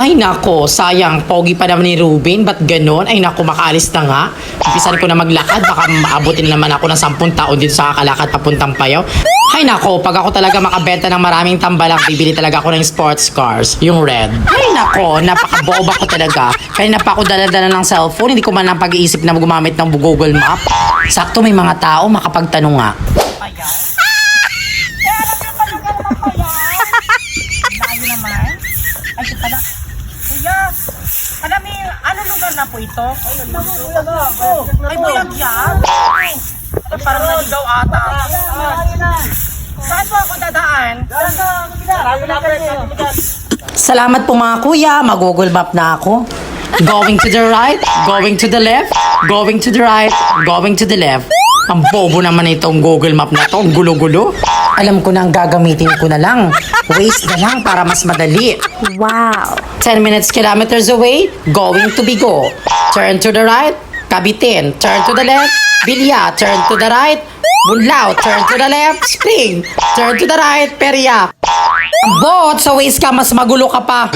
Ay nako, sayang. Pogi pa naman ni Ruben. Ba't ganon? Ay nako, makaalis na nga. Umpisan ko na maglakad. Baka maabutin naman ako ng 10 taon dito sa kakalakad papuntang Payaw. Ay nako, pag ako talaga makabenta ng maraming tambalang, bibili talaga ako ng sports cars. Yung red. Ay nako, napakaboba ko talaga. Kaya pa ako dala-dala ng cellphone. Hindi ko man ang pag-iisip na gumamit ng Google Map. Sakto may mga tao makapagtanong nga. Payaw? Eh, alam niyo pa lugar ng Payaw? Layo naman. Ay, ito pala. Kuya, alam niyo, ano lugar na po ito? Ay, buyag yan? Ay, parang naligaw ata. Saan po ako dadaan? Salamat po mga kuya, mag-Google Map na ako. Going to the right, going to the left, going to the right, going to the left. Ang bobo naman itong Google Map na to, ang gulo-gulo. Alam ko na ang gagamitin ko na lang. Waste na lang para mas madali. Wow! 10 minutes kilometers away, going to Bigo. Turn to the right, Cabitin. Turn to the left, Bilya. Turn to the right, Bunlao. Turn to the left, Spring. Turn to the right, Peria. Bot, sa waste ka, mas magulo ka pa.